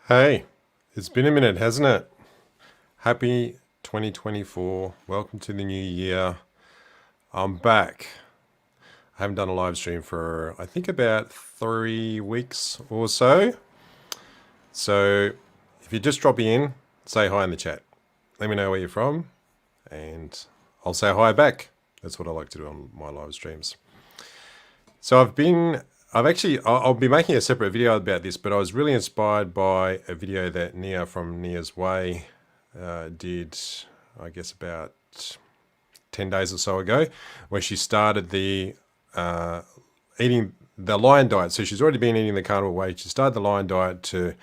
Hey, it's been a minute, hasn't it? Happy 2024. Welcome to the new year. I'm back. I haven't done a live stream for, I think, about 3 weeks or so. So if you're just dropping in, say hi in the chat. Let me know where you're from, and I'll say hi back. That's what I like to do on my live streams. So I'll be making a separate video about this, but I was really inspired by a video that Nia from Nia's Way did, I guess, about 10 days or so ago, where she started the eating the lion diet. So she's already been eating the carnivore way. She started the lion diet to,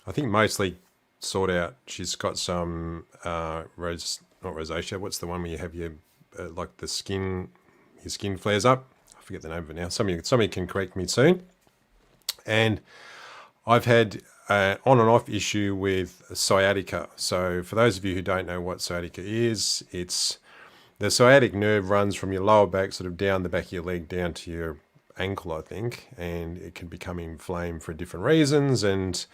I think, mostly sort out. She's got some not rosacea. What's the one where you have your like your skin flares up? I forget the name of it now. Somebody can correct me soon. And I've had an on and off issue with sciatica. So for those of you who don't know what sciatica is, it's the sciatic nerve runs from your lower back, sort of down the back of your leg, down to your ankle, I think, and it can become inflamed for different reasons and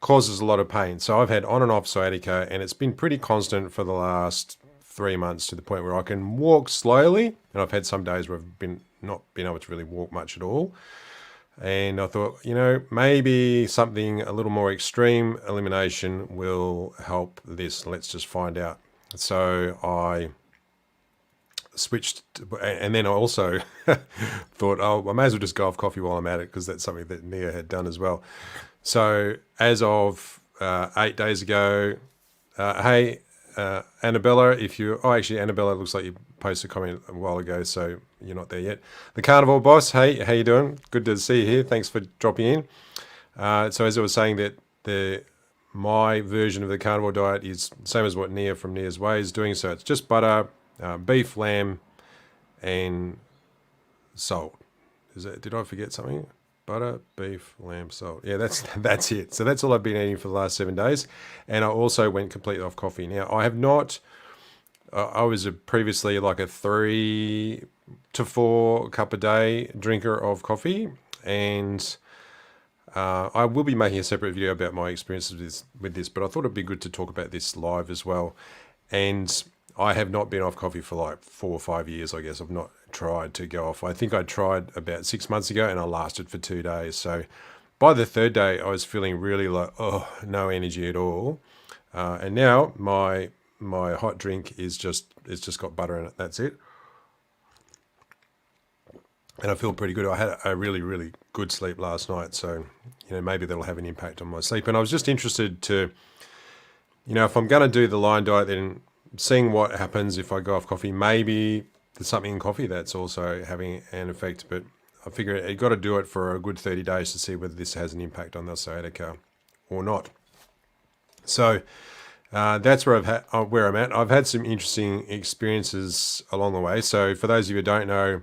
causes a lot of pain. So I've had on and off sciatica, and it's been pretty constant for the last 3 months, to the point where I can walk slowly, and I've had some days where I've not been able to really walk much at all. And I thought, maybe something a little more extreme elimination will help this. Let's just find out. So I switched, and then I also thought, I may as well just go off coffee while I'm at it, because that's something that Nia had done as well. So as of 8 days ago, hey, Annabella, actually, Annabella, looks like you posted a comment a while ago, so you're not there yet. The Carnivore Boss, hey, how you doing? Good to see you here. Thanks for dropping in. So as I was saying, that my version of the carnivore diet is the same as what Nia from Nia's Way is doing. So it's just butter, beef, lamb, and salt. Did I forget something? Butter, beef, lamb, salt. Yeah, that's it. So that's all I've been eating for the last 7 days. And I also went completely off coffee. Now, I have not, I was previously like a 3 to 4 cup a day drinker of coffee. And I will be making a separate video about my experiences with this, but I thought it'd be good to talk about this live as well. And I have not been off coffee for like 4 or 5 years, I guess. I've not tried to go off. I think I tried about 6 months ago, and I lasted for 2 days. So by the third day, I was feeling really like, no energy at all. And now my hot drink it's just got butter in it. That's it. And I feel pretty good. I had a really, really good sleep last night. So, maybe that'll have an impact on my sleep. And I was just interested to, if I'm going to do the lion diet, then seeing what happens if I go off coffee. Maybe there's something in coffee that's also having an effect, but I figure I've got to do it for a good 30 days to see whether this has an impact on the sciatica or not. So that's where I'm at. I've had some interesting experiences along the way. So for those of you who don't know,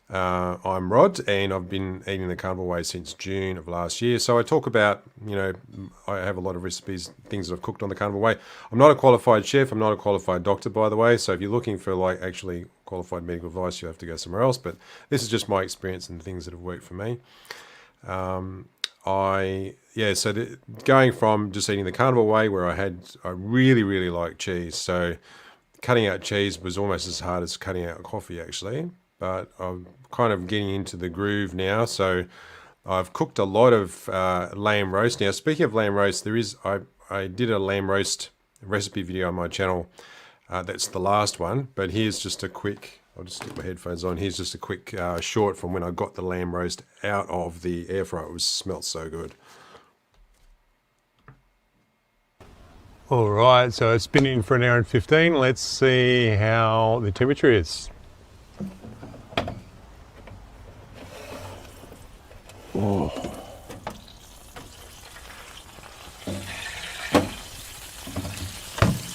I'm Rod, and I've been eating the carnivore way since June of last year. So I talk about, I have a lot of recipes, things that I've cooked on the carnivore way. I'm not a qualified chef. I'm not a qualified doctor, by the way. So if you're looking for like actually qualified medical advice, you have to go somewhere else. But this is just my experience and things that have worked for me. Going from just eating the carnivore way, where I really, really like cheese. So cutting out cheese was almost as hard as cutting out coffee, actually. But I'm kind of getting into the groove now. So I've cooked a lot of lamb roast. Now, speaking of lamb roast, I did a lamb roast recipe video on my channel. That's the last one. But here's just a quick, I'll just stick my headphones on. Here's just a quick short from when I got the lamb roast out of the air fryer. It smelled so good. All right, so it's been in for an hour and 15. Let's see how the temperature is. Oh.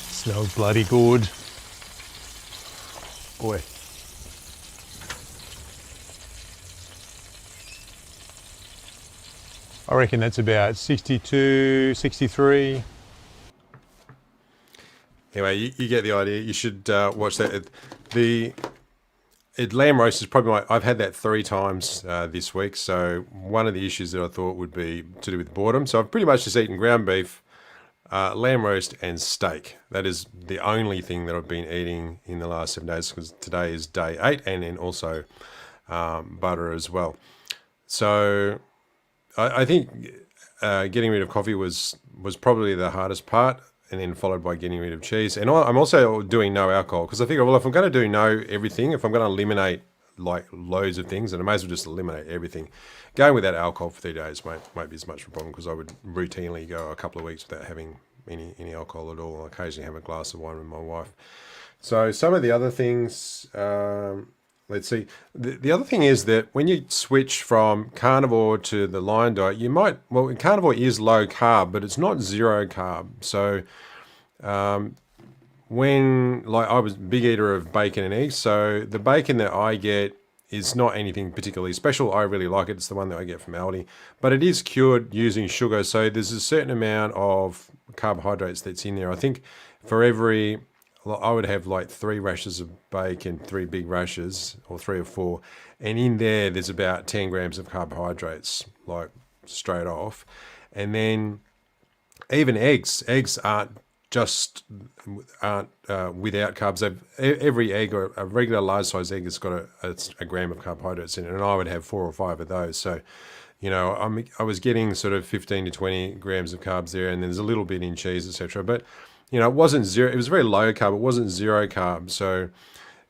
Smells bloody good. Boy. I reckon that's about 62, 63. Anyway, you get the idea. You should watch that. lamb roast is probably I've had that 3 times this week. So one of the issues that I thought would be to do with boredom. So I've pretty much just eaten ground beef, lamb roast, and steak. That is the only thing that I've been eating in the last 7 days, because today is day 8, and then also butter as well. So I think getting rid of coffee was probably the hardest part, and then followed by getting rid of cheese. And I'm also doing no alcohol, because I figure, well, if I'm going to do no everything, if I'm going to eliminate like loads of things, then I may as well just eliminate everything. Going without alcohol for 3 days won't be as much of a problem, because I would routinely go a couple of weeks without having any alcohol at all. I occasionally have a glass of wine with my wife. So some of the other things, let's see. The other thing is that when you switch from carnivore to the Lion diet, carnivore is low carb, but it's not zero carb. So when, like, I was a big eater of bacon and eggs, so the bacon that I get is not anything particularly special. I really like it. It's the one that I get from Aldi, but it is cured using sugar. So there's a certain amount of carbohydrates that's in there. I think for every, I would have like 3 rashers of bacon, 3 big rashers, or 3 or 4. And in there's about 10 grams of carbohydrates, like straight off. And then even eggs aren't without carbs. Every egg, or a regular large size egg, has got a gram of carbohydrates in it, and I would have 4 or 5 of those. So, I was getting sort of 15 to 20 grams of carbs there, and there's a little bit in cheese, etc. But it wasn't zero. It was very low carb. It wasn't zero carb. So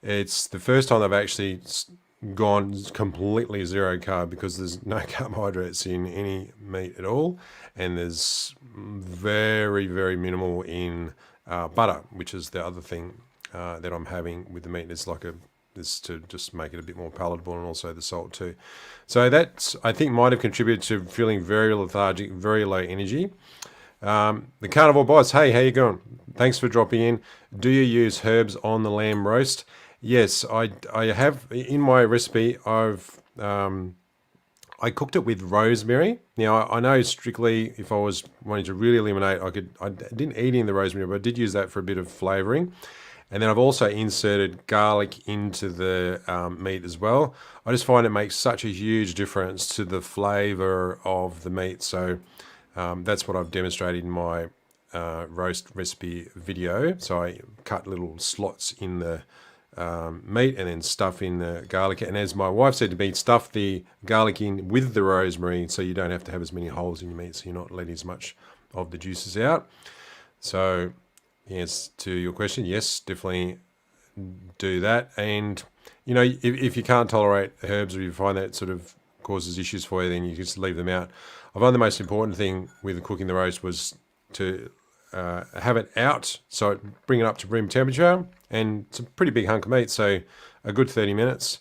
it's the first time I've actually gone completely zero carb, because there's no carbohydrates in any meat at all, and there's very, very minimal in butter, which is the other thing that I'm having with the meat. It's to just make it a bit more palatable, and also the salt too. So that, I think, might have contributed to feeling very lethargic, very low energy. The Carnivore Boss, hey, how you going? Thanks for dropping in. Do you use herbs on the lamb roast? Yes, I have. In my recipe, I cooked it with rosemary. Now, I know strictly, if I was wanting to really eliminate, I didn't eat any of the rosemary, but I did use that for a bit of flavoring. And then I've also inserted garlic into the meat as well. I just find it makes such a huge difference to the flavor of the meat. So that's what I've demonstrated in my roast recipe video. So I cut little slots in the meat, and then stuff in the garlic. And as my wife said to me, stuff the garlic in with the rosemary, so you don't have to have as many holes in your meat, so you're not letting as much of the juices out. So yes, to your question, yes, definitely do that. And if you can't tolerate herbs, or you find that sort of causes issues for you, then you just leave them out. I find the most important thing with cooking the roast was to have it out, so bring it up to room temperature, and it's a pretty big hunk of meat, so a good 30 minutes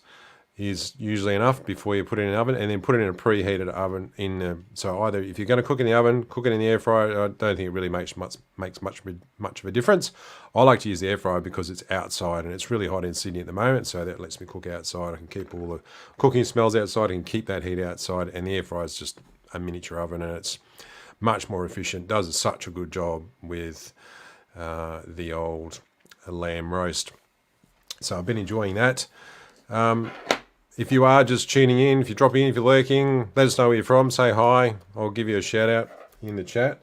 is usually enough before you put it in the oven, and then put it in a preheated oven. So either, if you're going to cook in the oven, cook it in the air fryer. I don't think it really makes much of a difference. I like to use the air fryer because it's outside, and it's really hot in Sydney at the moment, so that lets me cook outside. I can keep all the cooking smells outside, and keep that heat outside, and the air fryer is just a miniature oven, and it's much more efficient. Does such a good job with the old lamb roast. So I've been enjoying that. If you are just tuning in, if you're dropping in, if you're lurking, let us know where you're from. Say hi. I'll give you a shout out in the chat.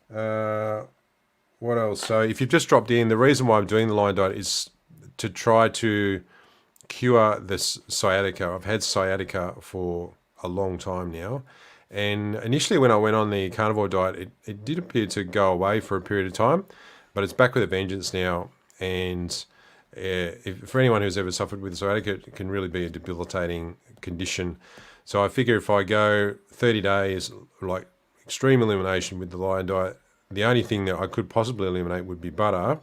What else? So if you've just dropped in, the reason why I'm doing the Lion diet is to try to cure this sciatica. I've had sciatica for a long time now. And initially when I went on the carnivore diet, it did appear to go away for a period of time, but it's back with a vengeance now. And for anyone who's ever suffered with sciatica, it can really be a debilitating condition. So I figure if I go 30 days, like extreme elimination with the Lion diet, the only thing that I could possibly eliminate would be butter.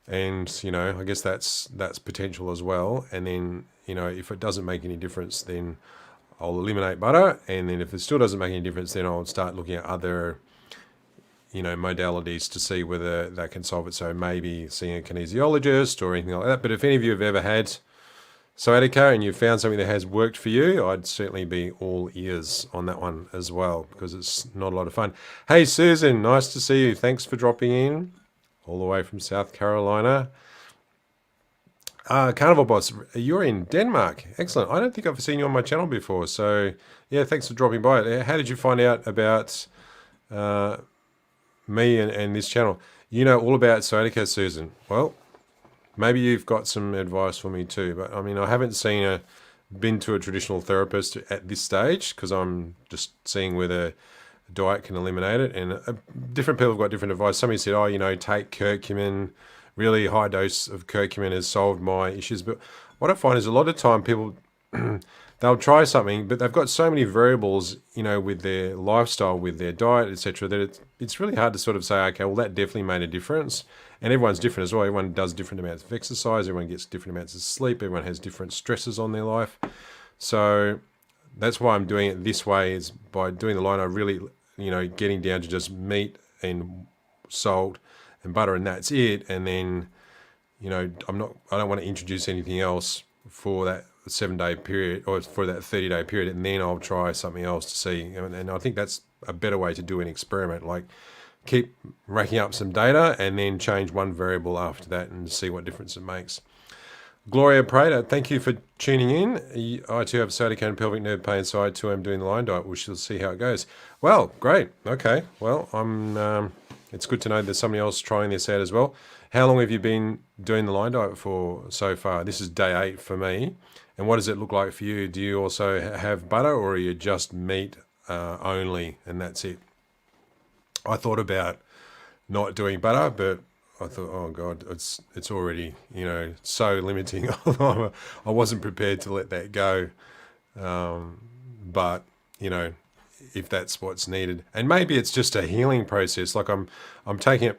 And, I guess that's potential as well. And then, if it doesn't make any difference, then I'll eliminate butter. And then if it still doesn't make any difference, then I'll start looking at other, modalities to see whether that can solve it. So maybe seeing a kinesiologist or anything like that. But if any of you have ever had sciatica and you've found something that has worked for you, I'd certainly be all ears on that one as well, because it's not a lot of fun. Hey, Susan, nice to see you. Thanks for dropping in all the way from South Carolina. Carnivore Boss, you're in Denmark. Excellent. I don't think I've seen you on my channel before. So, yeah, thanks for dropping by. How did you find out about me and this channel? You know all about sciatica, Susan. Well, maybe you've got some advice for me too. But, I mean, I haven't been to a traditional therapist at this stage because I'm just seeing whether diet can eliminate it. And different people have got different advice. Somebody said, take curcumin. Really high dose of curcumin has solved my issues. But what I find is a lot of time people, they'll try something, but they've got so many variables, with their lifestyle, with their diet, etc., that it's really hard to sort of say, okay, well, that definitely made a difference. And everyone's different as well. Everyone does different amounts of exercise. Everyone gets different amounts of sleep. Everyone has different stresses on their life. So that's why I'm doing it this way, is by doing the line, I really, getting down to just meat and salt and butter, and that's it. And then, I don't want to introduce anything else for that 7-day period or for that 30-day period, and then I'll try something else to see. And I think that's a better way to do an experiment. Like, keep racking up some data and then change one variable after that and see what difference it makes. Gloria Prater, thank you for tuning in. I too have sciatica and pelvic nerve pain, so I too am doing the line diet. We shall see how it goes. Well, great. Okay. Well, it's good to know there's somebody else trying this out as well. How long have you been doing the line diet for so far? This is day 8 for me. And what does it look like for you? Do you also have butter, or are you just meat only and that's it? I thought about not doing butter, but I thought, oh God, it's already, so limiting. I wasn't prepared to let that go. But, if that's what's needed. And maybe it's just a healing process. Like I'm thinking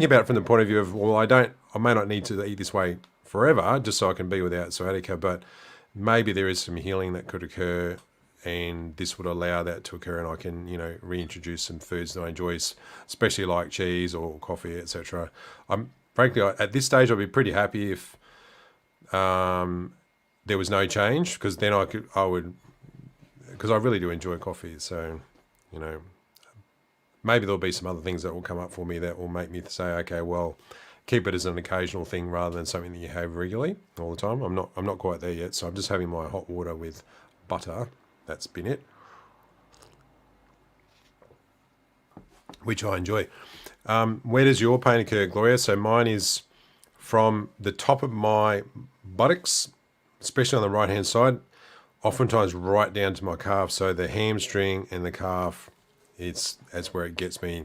about it from the point of view of, well, I may not need to eat this way forever just so I can be without sciatica, but maybe there is some healing that could occur, and this would allow that to occur, and I can, reintroduce some foods that I enjoy, especially like cheese or coffee, etc. Frankly, at this stage, I'd be pretty happy if there was no change, because then because I really do enjoy coffee. So, maybe there'll be some other things that will come up for me that will make me say, okay, well, keep it as an occasional thing rather than something that you have regularly all the time. I'm not quite there yet, so I'm just having my hot water with butter. That's been it, which I enjoy. Where does your pain occur, Gloria? So mine is from the top of my buttocks, especially on the right-hand side, oftentimes right down to my calf. So the hamstring and the calf, that's where it gets me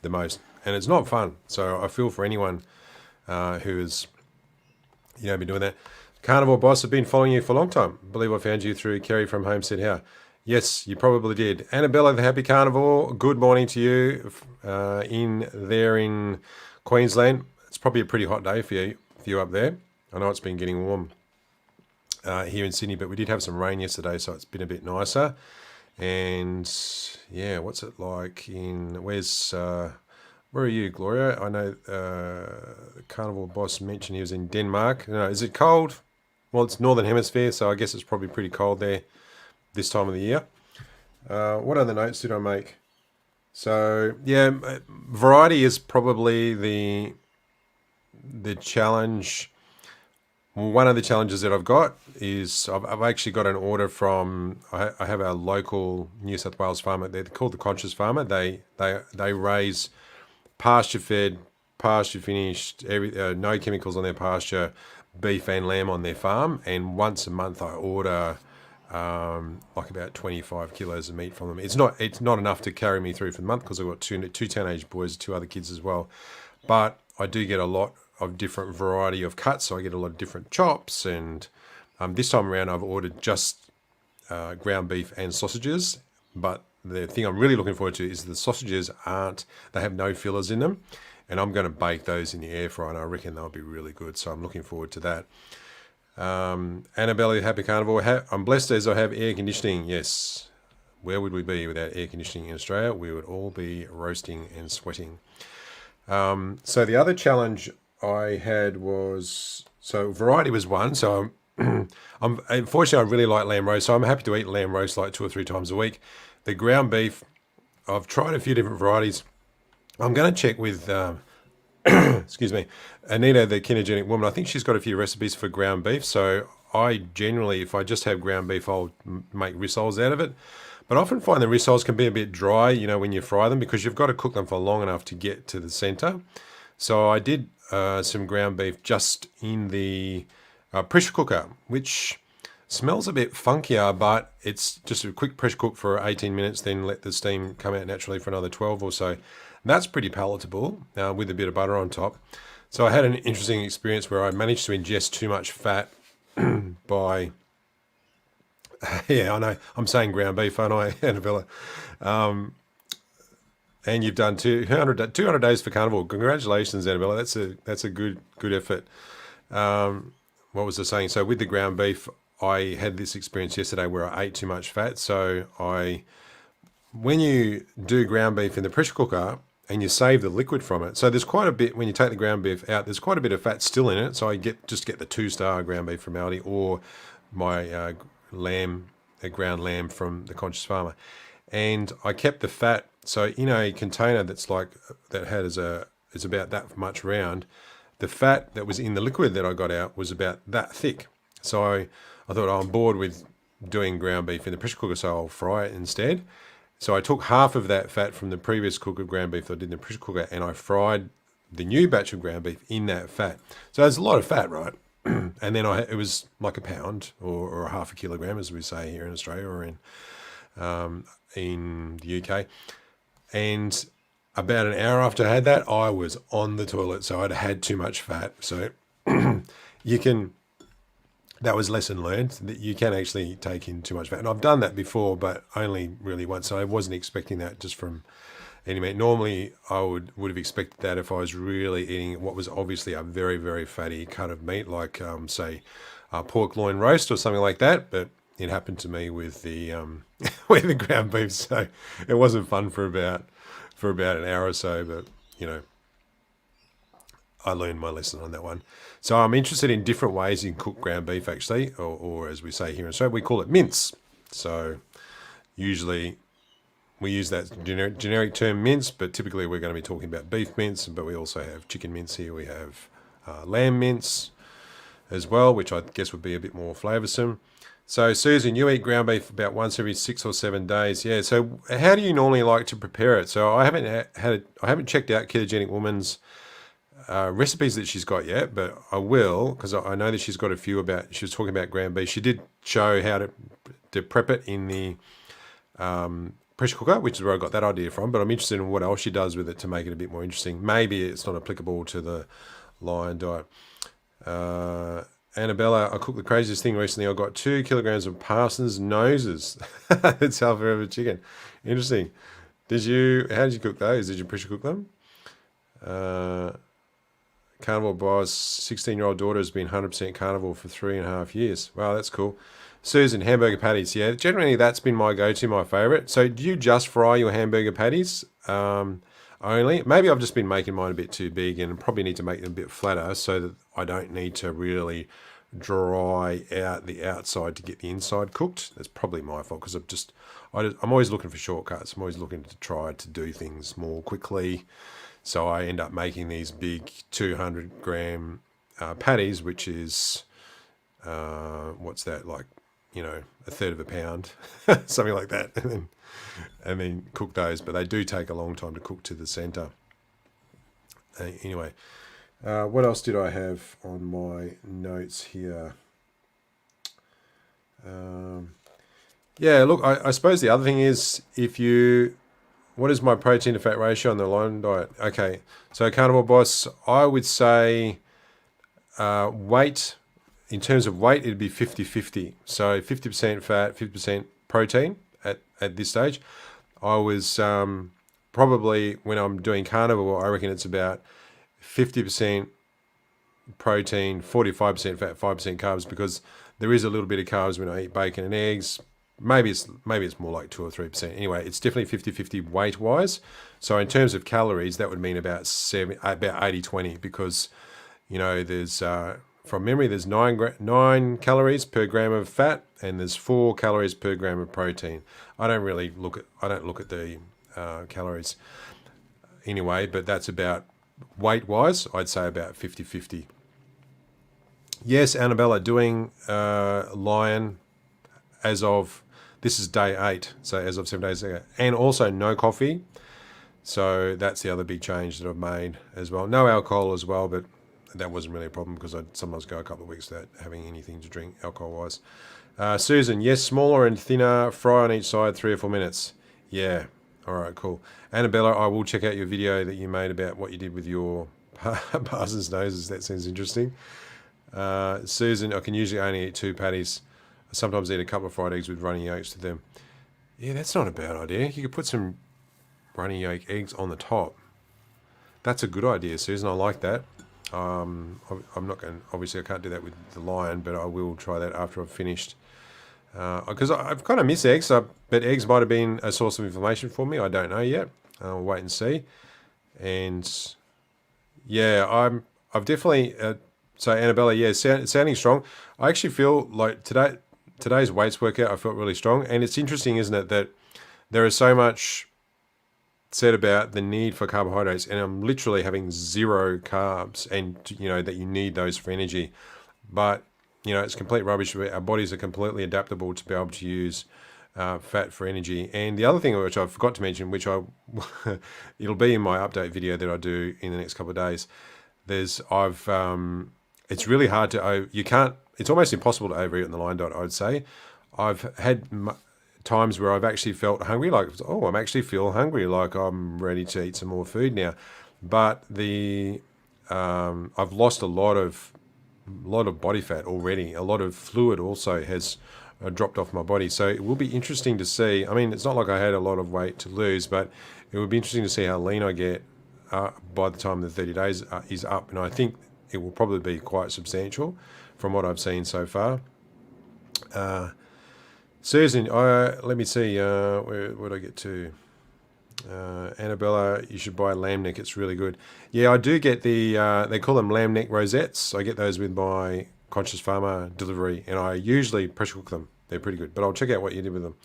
the most. And it's not fun. So I feel for anyone who has, been doing that. Carnivore Boss, I've been following you for a long time. I believe I found you through Kerry from Homestead How. Yes, you probably did. Annabella, the Happy Carnivore, good morning to you in Queensland. It's probably a pretty hot day for you up there. I know it's been getting warm here in Sydney, but we did have some rain yesterday, so it's been a bit nicer. And yeah, what's it like where are you, Gloria? I know Carnivore Boss mentioned he was in Denmark. Is it cold? Well, it's Northern Hemisphere, so I guess it's probably pretty cold there this time of the year. What other notes did I make? So, yeah, variety is probably the challenge. One of the challenges that I've got is I've actually got an order from, I have a local New South Wales farmer. They're called the Conscious Farmer. They raise pasture-fed, pasture-finished, no chemicals on their pasture, beef and lamb on their farm. And once a month I order like about 25 kilos of meat from them. It's not enough to carry me through for the month because I've got two teenage boys, 2 other kids as well. But I do get a lot of different variety of cuts, so I get a lot of different chops. And this time around I've ordered just ground beef and sausages, but the thing I'm really looking forward to is the sausages they have no fillers in them, and I'm going to bake those in the air fryer, and I reckon they'll be really good, so I'm looking forward to that. Annabelle, Happy Carnivore, I'm blessed as I have air conditioning. Yes, where would we be without air conditioning in Australia? We would all be roasting and sweating. So the other challenge I had was, so variety was one, so unfortunately I really like lamb roast, so I'm happy to eat lamb roast like 2 or 3 times a week. The ground beef, I've tried a few different varieties. I'm going to check with excuse me, Anita, the ketogenic woman, I think she's got a few recipes for ground beef. So I generally, if I just have ground beef, I'll make rissoles out of it. But I often find the rissoles can be a bit dry, when you fry them, because you've got to cook them for long enough to get to the center. So I did some ground beef just in the pressure cooker, which smells a bit funkier, but it's just a quick pressure cook for 18 minutes, then let the steam come out naturally for another 12 or so. That's pretty palatable with a bit of butter on top. So I had an interesting experience where I managed to ingest too much fat by, yeah, I know, I'm saying ground beef, aren't I, Annabella? And you've done 200 days for carnivore. Congratulations, Annabella. That's a good effort. What was I saying? So with the ground beef, I had this experience yesterday where I ate too much fat. So when you do ground beef in the pressure cooker and you save the liquid from it, so there's quite a bit, when you take the ground beef out, there's quite a bit of fat still in it. So I just get the 2-star ground beef from Aldi, or my ground lamb from the Conscious Farmer. And I kept the fat, so in a container it's about that much round, the fat that was in the liquid that I got out was about that thick. So I thought, I'm bored with doing ground beef in the pressure cooker, so I'll fry it instead. So I took half of that fat from the previous cook of ground beef that I did in the pressure cooker, and I fried the new batch of ground beef in that fat. So there's a lot of fat, right? And then it was like a pound or a half a kilogram, as we say here in Australia, or in the UK. And about an hour after I had that, I was on the toilet. So I'd had too much fat. So that was lesson learned, that you can actually take in too much fat. And I've done that before, but only really once. So I wasn't expecting that just from any meat. Normally, I would have expected that if I was really eating what was obviously a very, very fatty cut of meat, like, say, pork loin roast or something like that. But it happened to me with the with the ground beef, so it wasn't fun for about an hour or so. But I learned my lesson on that one. So I'm interested in different ways you can cook ground beef, actually, or as we say here in Australia, we call it mince. So usually we use that generic term mince, but typically we're going to be talking about beef mince, but we also have chicken mince here. We have lamb mince as well, which I guess would be a bit more flavoursome. So Susan, you eat ground beef about once every 6 or 7 days. Yeah. So how do you normally like to prepare it? So I haven't checked out Ketogenic Woman's recipes that she's got yet, but I will, because I know that she's got a few she was talking about ground beef. She did show how to prep it in the pressure cooker, which is where I got that idea from, but I'm interested in what else she does with it to make it a bit more interesting. Maybe it's not applicable to the lion diet. Annabella, I cooked the craziest thing recently. I got 2 kilograms of parson's noses. That's how forever chicken. Interesting. How did you cook those? Did you pressure cook them? Carnivore Boss, 16-year-old daughter has been 100% carnivore for 3.5 years. Wow, that's cool. Susan, hamburger patties. Yeah, generally that's been my go-to, my favorite. So do you just fry your hamburger patties only? Maybe I've just been making mine a bit too big and probably need to make them a bit flatter so that I don't need to really dry out the outside to get the inside cooked. That's probably my fault, because I'm always looking for shortcuts. I'm always looking to try to do things more quickly. So I end up making these big 200-gram patties, which is, what's that, like, a third of a pound, something like that, and then cook those. But they do take a long time to cook to the center. Anyway, what else did I have on my notes here? Yeah, look, I suppose the other thing is, what is my protein to fat ratio on the lion diet? Okay, so Carnivore Boss, I would say weight, in terms of weight, it'd be 50-50. So 50% fat, 50% protein at this stage. I was probably, when I'm doing carnivore, I reckon it's about 50% protein, 45% fat, 5% carbs, because there is a little bit of carbs when I eat bacon and eggs. Maybe it's more like 2 or 3%. Anyway, it's definitely 50-50 weight-wise. So in terms of calories, that would mean about 80-20, because there's from memory, there's 9 calories per gram of fat, and there's 4 calories per gram of protein. I don't look at the calories anyway, but that's about weight-wise, I'd say about 50-50. Yes, Annabella, doing Lion as of, this is day 8, so as of 7 days ago. And also no coffee. So that's the other big change that I've made as well. No alcohol as well, but that wasn't really a problem because I'd sometimes go a couple of weeks without having anything to drink alcohol-wise. Susan, yes, smaller and thinner, fry on each side, 3 or 4 minutes. Yeah, all right, cool. Annabella, I will check out your video that you made about what you did with your parson's noses. That sounds interesting. Susan, I can usually only eat 2 patties. I sometimes eat a couple of fried eggs with runny yolks to them. Yeah, that's not a bad idea. You could put some runny yolk eggs on the top. That's a good idea, Susan. I like that. I'm not going. Obviously, I can't do that with the Lion, but I will try that after I've finished. Because I've kind of miss eggs, but eggs might have been a source of inflammation for me. I don't know yet. I'll wait and see. And yeah, I've definitely. So Annabella, yeah, sounding strong. I actually feel like today's weights workout, I felt really strong, and it's interesting, isn't it, that there is so much said about the need for carbohydrates, and I'm literally having 0 carbs, and that you need those for energy, but it's complete rubbish. Our bodies are completely adaptable to be able to use fat for energy. And the other thing which I forgot to mention, which it'll be in my update video that I do in the next couple of days. It's really hard to it's almost impossible to overeat on the Lion diet, I'd say. I've had times where I've actually felt hungry, like, oh, I'm actually feel hungry, like I'm ready to eat some more food now. But I've lost a lot of body fat already. A lot of fluid also has dropped off my body. So it will be interesting to see. I mean, it's not like I had a lot of weight to lose, but it would be interesting to see how lean I get by the time the 30 days is up. And I think it will probably be quite substantial from what I've seen so far. Susan, let me see, where would I get to? Annabella, you should buy lamb neck. It's really good. Yeah, I do get they call them lamb neck rosettes. I get those with my Conscious Farmer delivery, and I usually pressure cook them. They're pretty good, but I'll check out what you did with them.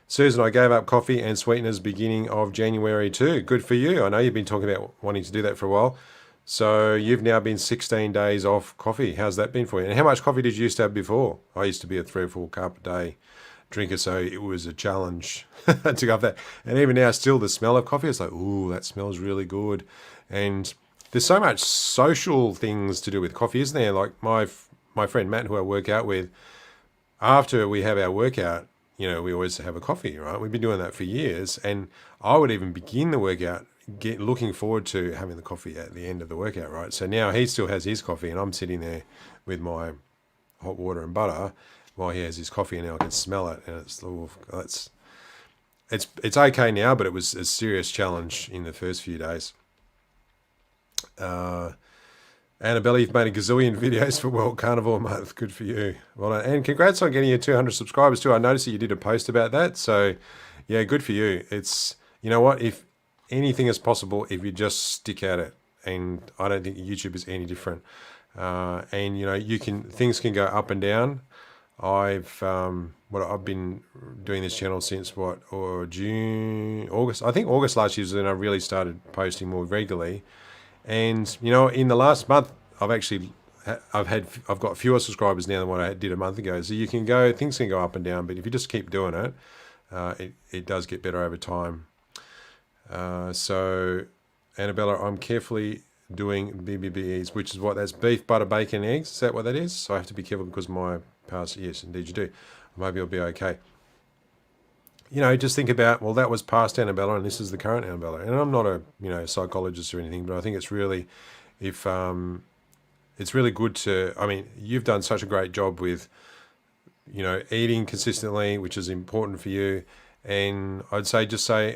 Susan, I gave up coffee and sweeteners beginning of January too. Good for you. I know you've been talking about wanting to do that for a while. So you've now been 16 days off coffee. How's that been for you? And how much coffee did you used to have before? I used to be a 3 or 4 cup a day drinker, so it was a challenge to go off that. And even now, still the smell of coffee, it's like, ooh, that smells really good. And there's so much social things to do with coffee, isn't there? Like my friend Matt, who I work out with, after we have our workout, we always have a coffee, right? We've been doing that for years, and I would even begin the workout looking forward to having the coffee at the end of the workout, right? So now he still has his coffee, and I'm sitting there with my hot water and butter while he has his coffee, and now I can smell it, and it's okay now, but it was a serious challenge in the first few days. Annabella, you've made a gazillion videos for World Carnivore Month. Good for you. Well done. And congrats on getting your 200 subscribers too. I noticed that you did a post about that. So yeah, good for you. It's, you know what, if anything is possible, if you just stick at it, and I don't think YouTube is any different. And things can go up and down. I've been doing this channel since August. I think August last year is when I really started posting more regularly. And in the last month, I've got fewer subscribers now than what I did a month ago. So things can go up and down, but if you just keep doing it, it does get better over time. So Annabella, I'm carefully doing BBBEs, which is that's beef, butter, bacon, eggs. Is that what that is? So I have to be careful because my past, yes, indeed you do. Maybe I'll be okay. Just think about, well, that was past Annabella and this is the current Annabella. And I'm not a, psychologist or anything, but I think it's really, it's really good to, you've done such a great job with, eating consistently, which is important for you. And I'd say,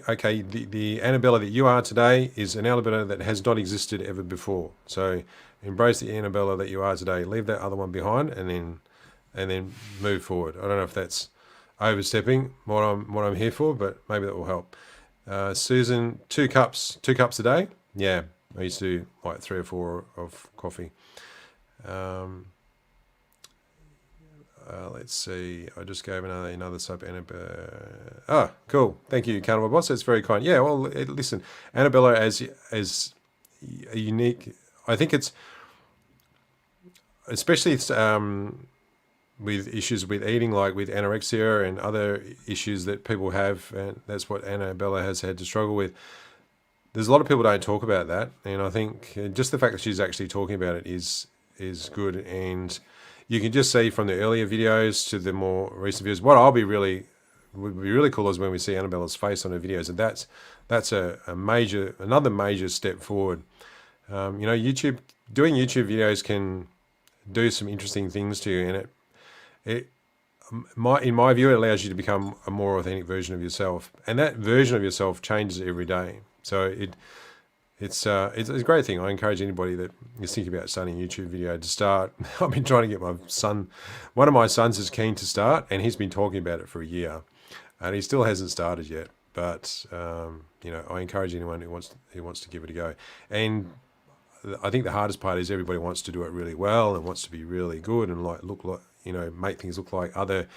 okay, the Annabella that you are today is an Annabella that has not existed ever before. So embrace the Annabella that you are today. Leave that other one behind, and then move forward. I don't know if that's overstepping what I'm here for, but maybe that will help. Susan, 2 cups a day. Yeah, I used to do like 3 or 4 of coffee. Let's see. I just gave another sub. Cool. Thank you, Carnivore Boss. That's very kind. Yeah. Well, listen, Annabella, as a unique. I think it's especially with issues with eating, like with anorexia and other issues that people have, and that's what Annabella has had to struggle with. There's a lot of people don't talk about that, and I think just the fact that she's actually talking about it is good. And you can just see from the earlier videos to the more recent videos. What would be really cool is when we see Annabella's face on her videos, and that's another major step forward. Doing YouTube videos can do some interesting things to you, and in my view, it allows you to become a more authentic version of yourself, and that version of yourself changes every day. So it's a great thing. I encourage anybody that is thinking about starting a YouTube video to start. I've been trying to get my son. One of my sons is keen to start, and he's been talking about it for a year, and he still hasn't started yet. But I encourage anyone who wants to give it a go. And I think the hardest part is everybody wants to do it really well and wants to be really good and make things look like other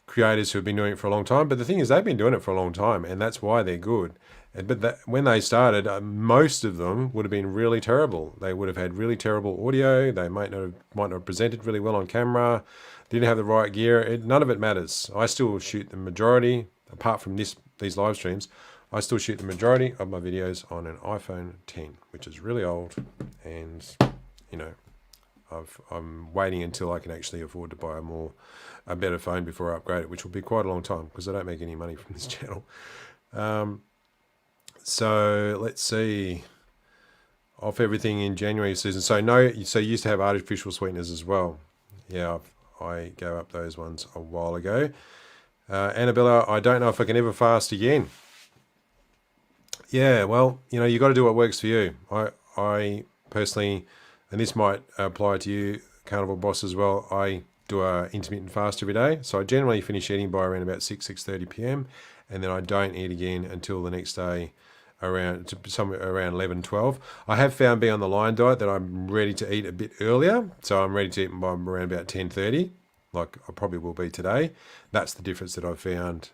creators who have been doing it for a long time. But the thing is, they've been doing it for a long time, and that's why they're good. But when they started, most of them would have been really terrible. They would have had really terrible audio. They might not have presented really well on camera. Didn't have the right gear. None of it matters. I still shoot the majority, apart from these live streams. I still shoot the majority of my videos on an iPhone 10, which is really old, and I'm waiting until I can actually afford to buy a better phone before I upgrade it, which will be quite a long time because I don't make any money from this channel. So let's see. Off everything in January, Susan. So you used to have artificial sweeteners as well. Yeah, I gave up those ones a while ago. Annabella, I don't know if I can ever fast again. Yeah, well, you got to do what works for you. I personally, and this might apply to you, Carnivore Boss, as well. I do a intermittent fast every day. So I generally finish eating by around about 6:30 p.m. and then I don't eat again until the next day somewhere around 11, 12. I have found being on the Lion diet that I'm ready to eat a bit earlier. So I'm ready to eat by around about 10:30, like I probably will be today. That's the difference that I've found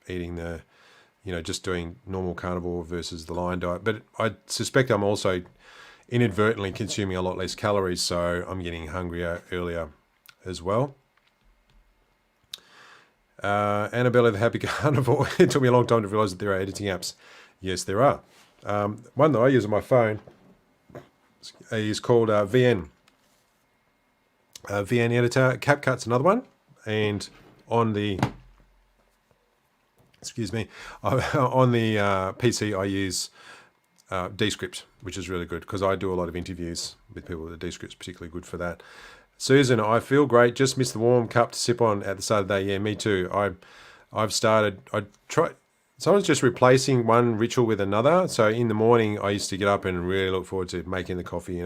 eating just doing normal carnivore versus the Lion diet. But I suspect I'm also inadvertently consuming a lot less calories, so I'm getting hungrier earlier as well. Annabella the Happy Carnivore. It took me a long time to realize that there are editing apps. Yes, there are. One that I use on my phone is called VN. VN Editor. CapCut's another one. And on the PC I use Descript, which is really good because I do a lot of interviews with people. The Descript's particularly good for that. Susan, I feel great. Just missed the warm cup to sip on at the start of the day. Yeah, me too. Someone's just replacing one ritual with another. So in the morning, I used to get up and really look forward to making the coffee,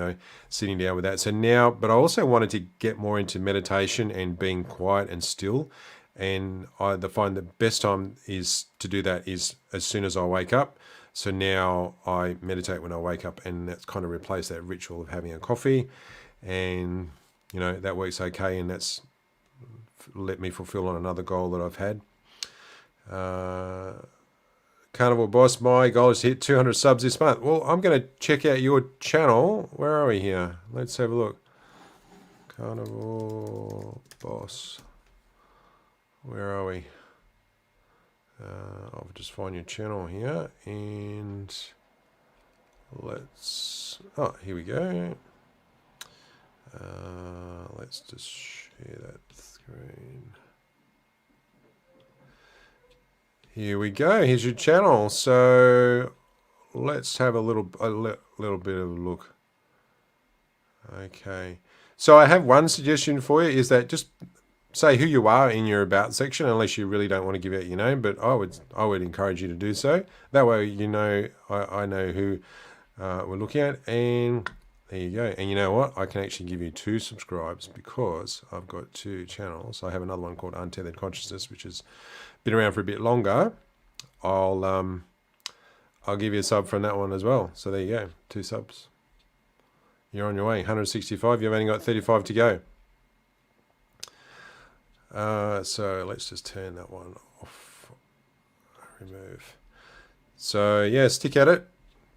sitting down with that. So now, but I also wanted to get more into meditation and being quiet and still. And I find the best time is to do that is as soon as I wake up. So now I meditate when I wake up, and that's kind of replaced that ritual of having a coffee. And, that works okay. And that's let me fulfill on another goal that I've had. Carnivore Boss, my goal is to hit 200 subs this month. Well, I'm going to check out your channel. Where are we here? Let's have a look. Carnivore Boss. Where are we? I'll just find your channel here, and here we go. Let's just share that screen. Here we go. Here's your channel. So let's have a little bit of a look. Okay. So I have one suggestion for you, is that just say who you are in your about section, unless you really don't want to give out your name, but I would encourage you to do so. That way, I know who we're looking at, and there you go. And you know what? I can actually give you 2 subscribes because I've got 2 channels. I have another one called Untethered Consciousness, which has been around for a bit longer. I'll give you a sub from that one as well. So there you go, 2 subs. You're on your way. 165. You've only got 35 to go. So let's just turn that one off. Remove. So yeah, stick at it.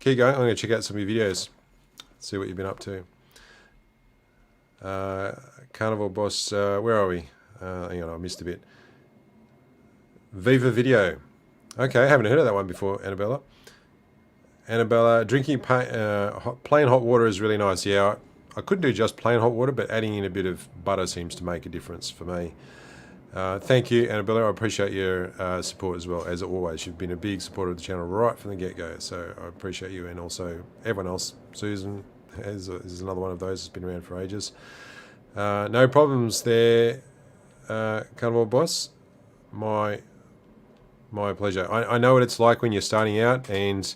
Keep going. I'm going to check out some of your videos. See what you've been up to. Carnivore Boss, where are we? Hang on, I missed a bit. Viva Video. Okay, I haven't heard of that one before, Annabella. Annabella, drinking plain hot water is really nice. Yeah, I could do just plain hot water, but adding in a bit of butter seems to make a difference for me. Thank you, Annabella. I appreciate your support as well, as always. You've been a big supporter of the channel right from the get-go, so I appreciate you, and also everyone else. Susan is another one of those that's been around for ages. No problems there, Carnivore Boss. My pleasure. I know what it's like when you're starting out, and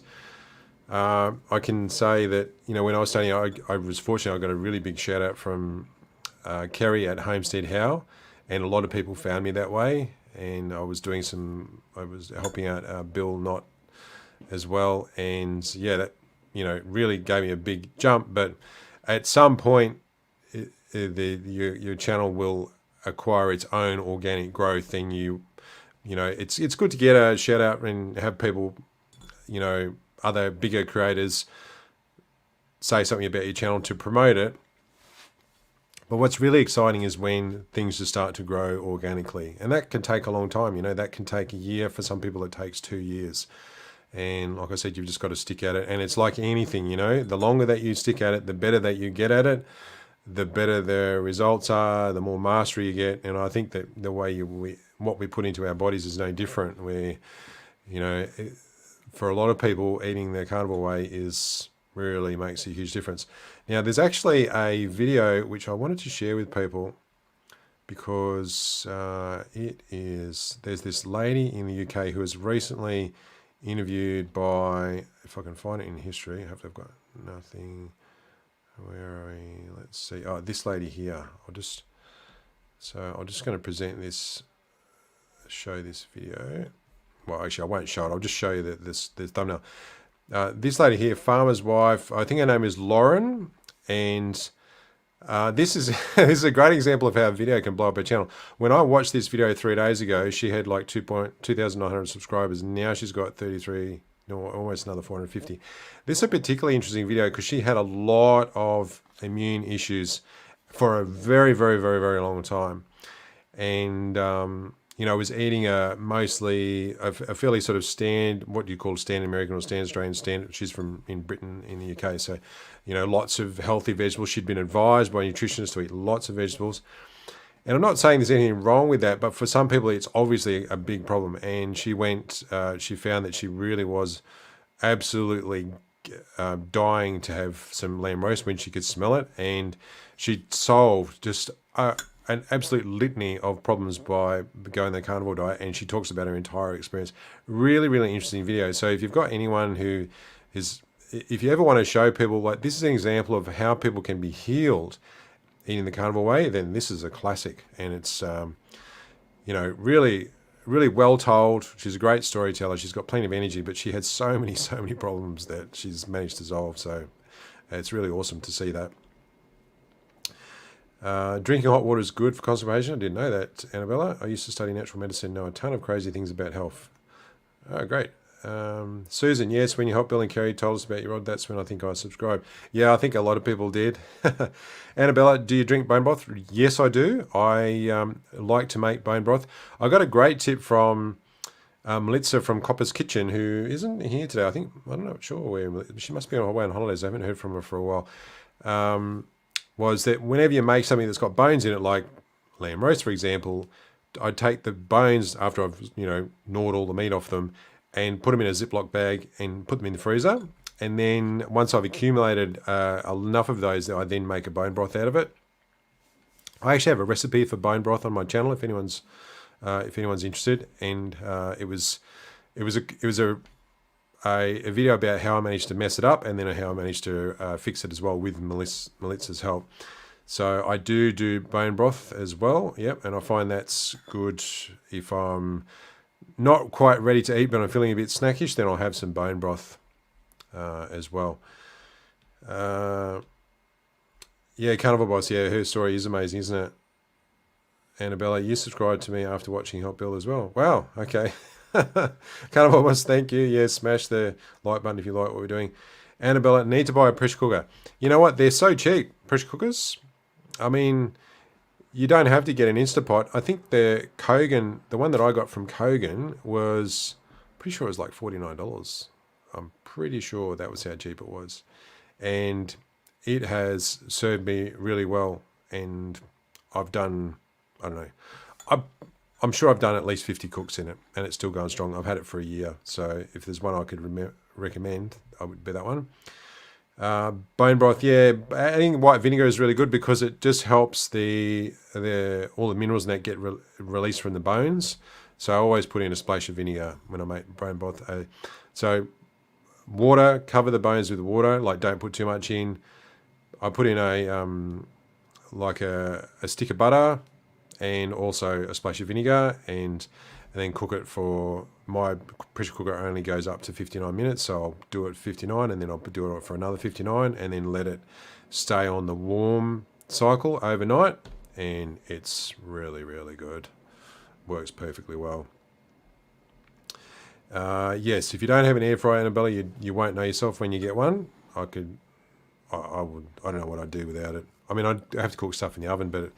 I can say that, you know, when I was starting out, I was fortunate. I got a really big shout out from Kerry at Homestead How, and a lot of people found me that way. And I was helping out Bill Knott as well, and yeah, that, you know, really gave me a big jump. But at some point, your channel will acquire its own organic growth, and you know, it's good to get a shout out and have people, you know, other bigger creators say something about your channel to promote it. But what's really exciting is when things just start to grow organically, and that can take a long time. You know, that can take a year. For some people, it takes 2 years. And like I said, you've just got to stick at it. And it's like anything, you know, the longer that you stick at it, the better that you get at it, the better the results are, the more mastery you get. And I think that the way what we put into our bodies is no different. Where, you know, for a lot of people, eating the carnivore way really makes a huge difference. Now, there's actually a video which I wanted to share with people, because there's this lady in the UK who was recently interviewed by, if I can find it in history, hopefully I've got nothing. Where are we? Let's see. Oh, this lady here. I'm just going to present this, show this video. Well, actually, I won't show it. I'll just show you this thumbnail. This lady here, farmer's wife. I think her name is Lauren, and this is this is a great example of how a video can blow up her channel. When I watched this video 3 days ago, she had like 2,900 subscribers. Now she's got 33. No, almost another 450. This is a particularly interesting video because she had a lot of immune issues for a very, very, very, very long time, and you know, was eating mostly a fairly sort of what do you call standard American or standard Australian. She's from in Britain, in the UK, so, you know, lots of healthy vegetables. She'd been advised by nutritionists to eat lots of vegetables. And I'm not saying there's anything wrong with that, but for some people, it's obviously a big problem. And she found that she really was absolutely dying to have some lamb roast when she could smell it. And she solved just an absolute litany of problems by going the carnivore diet. And she talks about her entire experience. Really, really interesting video. So if you've got anyone who if you ever want to show people, like, this is an example of how people can be healed eating the carnivore way, then this is a classic. And it's, you know, really, really well told. She's a great storyteller. She's got plenty of energy, but she had so many problems that she's managed to solve. So it's really awesome to see that. Drinking hot water is good for constipation. I didn't know that, Annabella. I used to study natural medicine, know a ton of crazy things about health. Oh, great. Susan, yes, when you helped Bill and Kerry told us about your rod, that's when I think I subscribed. Yeah, I think a lot of people did. Annabella, do you drink bone broth? Yes, I do. I like to make bone broth. I got a great tip from Melissa from Copper's Kitchen, who isn't here today. I'm not sure where. She must be on her way on holidays. I haven't heard from her for a while. Was that whenever you make something that's got bones in it, like lamb roast, for example, I'd take the bones after I've, you know, gnawed all the meat off them, and put them in a Ziploc bag and put them in the freezer. And then once I've accumulated enough of those, I then make a bone broth out of it. I actually have a recipe for bone broth on my channel if anyone's interested. And it was a video about how I managed to mess it up, and then how I managed to fix it as well with Melissa's help. So I do bone broth as well. Yep, and I find that's good if I'm not quite ready to eat, but I'm feeling a bit snackish, then I'll have some bone broth as well. Yeah, Carnivore Boss, yeah, her story is amazing, isn't it? Annabella, you subscribed to me after watching Hot Bill as well. Wow, okay. Carnivore Boss, thank you. Yeah, smash the like button if you like what we're doing. Annabella, need to buy a pressure cooker. You know what? They're so cheap, pressure cookers. I mean, you don't have to get an Instapot. I think the Kogan, the one that I got from Kogan was, pretty sure it was like $49. I'm pretty sure that was how cheap it was. And it has served me really well. And I've done, I don't know, I'm sure I've done at least 50 cooks in it, and it's still going strong. I've had it for a year. So if there's one I could recommend, I would be that one. Bone broth, yeah. Adding white vinegar is really good because it just helps the all the minerals in that get released from the bones. So I always put in a splash of vinegar when I make bone broth. So water, cover the bones with water. Like, don't put too much in. I put in a stick of butter and also a splash of vinegar, and then cook it for, my pressure cooker only goes up to 59 minutes, so I'll do it 59, and then I'll do it for another 59, and then let it stay on the warm cycle overnight, and it's really, really good. Works perfectly well. Yes, if you don't have an air fryer, Annabella, you won't know yourself when you get one. I don't know what I'd do without it. I mean, I'd have to cook stuff in the oven, but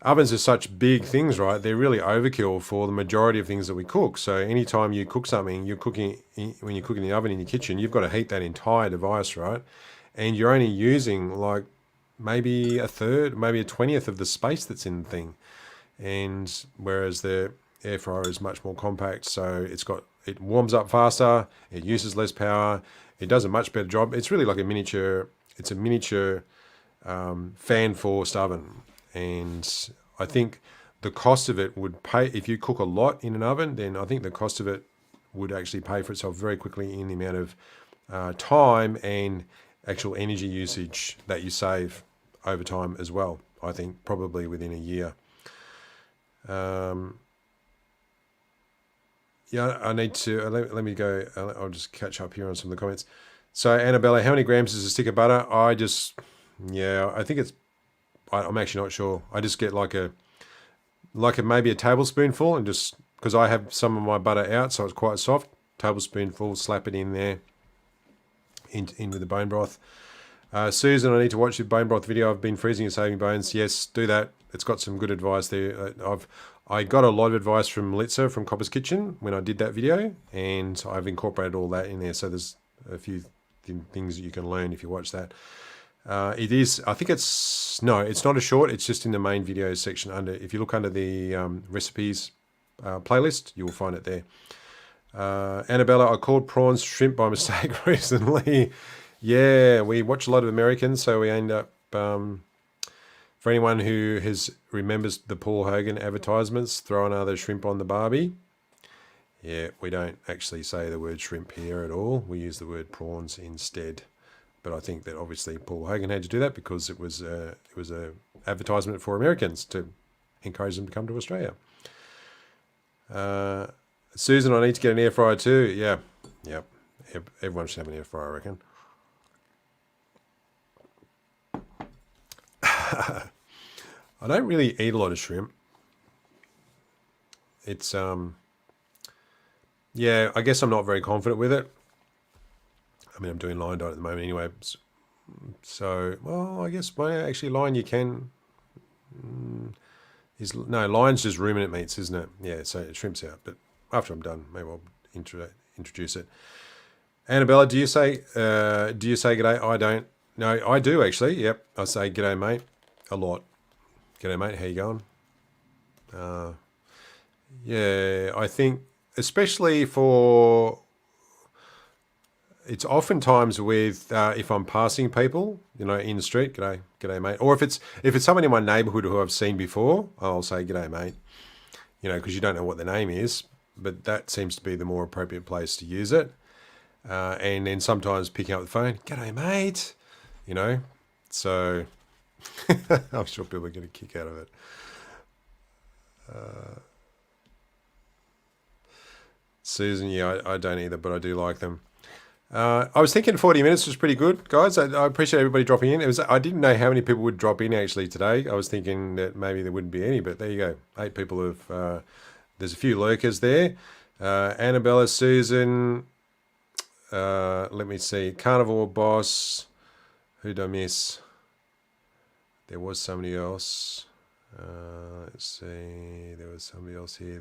ovens are such big things, right? They're really overkill for the majority of things that we cook. So anytime you cook something, when you're cooking in the oven in your kitchen, you've got to heat that entire device, right? And you're only using like maybe a third, maybe a 20th of the space that's in the thing. And whereas the air fryer is much more compact, so it warms up faster, it uses less power, it does a much better job. It's really like a miniature fan forced oven. And I think the cost of it would pay, if you cook a lot in an oven, then I think the cost of it would actually pay for itself very quickly in the amount of time and actual energy usage that you save over time as well. I think probably within a year. Yeah, I need to, let me go, I'll just catch up here on some of the comments. So Annabella, how many grams is a stick of butter? I think it's, I'm actually not sure. I just get like a maybe a tablespoonful, and just, because I have some of my butter out, so it's quite soft, tablespoonful, slap it in there, in with the bone broth. Susan, I need to watch your bone broth video. I've been freezing and saving bones. Yes, do that. It's got some good advice there. I got a lot of advice from Litza from Copper's Kitchen when I did that video, and I've incorporated all that in there. So there's a few things that you can learn if you watch that. It is, I think it's not a short, it's just in the main videos section if you look under the recipes playlist, you will find it there. Annabella, I called prawns shrimp by mistake recently. Yeah, we watch a lot of Americans, so we end up, for anyone who remembers the Paul Hogan advertisements, throw another shrimp on the Barbie. Yeah, we don't actually say the word shrimp here at all. We use the word prawns instead. But I think that obviously Paul Hogan had to do that because it was a advertisement for Americans to encourage them to come to Australia. Susan, I need to get an air fryer too. Yeah, yep. Everyone should have an air fryer, I reckon. I don't really eat a lot of shrimp. It's yeah, I guess I'm not very confident with it. I mean, I'm doing lion diet at the moment anyway. So, well, I guess actually lion you can. No, lion's just ruminant meats, isn't it? Yeah, so shrimp's out. But after I'm done, maybe I'll introduce it. Annabella, do you say g'day? I don't. No, I do actually. Yep, I say g'day, mate, a lot. G'day, mate. How you going? Yeah, I think especially for. It's oftentimes with if I'm passing people, in the street, g'day, mate. Or if it's someone in my neighbourhood who I've seen before, I'll say g'day, mate. Because you don't know what their name is, but that seems to be the more appropriate place to use it. And then sometimes picking up the phone, g'day, mate. So I'm sure people are going to kick out of it. Susan, yeah, I don't either, but I do like them. I was thinking 40 minutes was pretty good, guys. I appreciate everybody dropping in. I didn't know how many people would drop in actually today. I was thinking that maybe there wouldn't be any, but there you go. 8 people have. There's a few lurkers there. Annabella, Susan, let me see, Carnivore Boss, who did I miss? There was somebody else. Let's see, there was somebody else here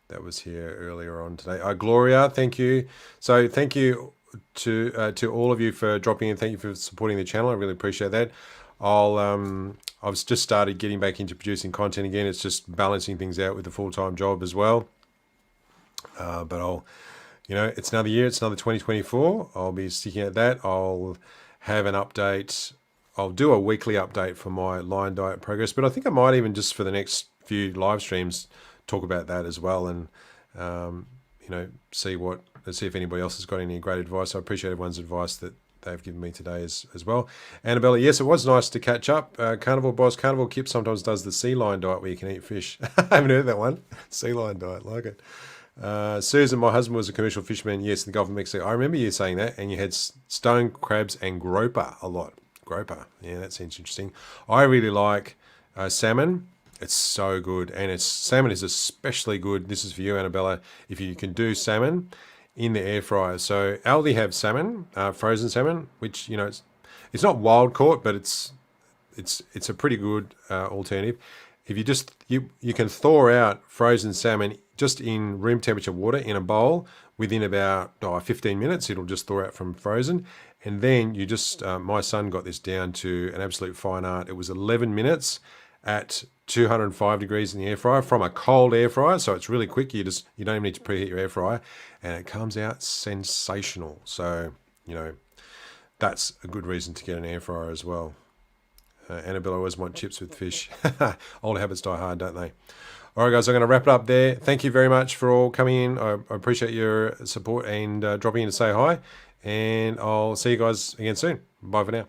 that was here earlier on today. Gloria, thank you. So thank you to all of you for dropping in. Thank you for supporting the channel. I really appreciate that. I've just started getting back into producing content again. It's just balancing things out with the full-time job as well. But it's another year. It's another 2024. I'll be sticking at that. I'll have an update. I'll do a weekly update for my line diet progress, but I think I might even just for the next few live streams talk about that as well, and see if anybody else has got any great advice. I appreciate everyone's advice that they've given me today as well. Annabella, yes, it was nice to catch up. Carnivore Boss, Carnivore Kip sometimes does the sea lion diet where you can eat fish. I haven't heard that one. Sea lion diet, like it. Susan, my husband was a commercial fisherman, yes, in the Gulf of Mexico. I remember you saying that, and you had stone crabs and groper a lot. Groper, yeah, that seems interesting. I really like salmon. It's so good, and salmon is especially good. This is for you, Annabella, if you can do salmon in the air fryer. So Aldi have salmon, frozen salmon, which it's not wild caught, but it's a pretty good alternative. If you can thaw out frozen salmon just in room temperature water in a bowl within about 15 minutes. It'll just thaw out from frozen. And then you just, my son got this down to an absolute fine art. It was 11 minutes at 205 degrees in the air fryer from a cold air fryer. So it's really quick. You don't even need to preheat your air fryer, and it comes out sensational. So, that's a good reason to get an air fryer as well. Annabella always want chips with fish. Old habits die hard, don't they? All right, guys, I'm going to wrap it up there. Thank you very much for all coming in. I appreciate your support and dropping in to say hi. And I'll see you guys again soon. Bye for now.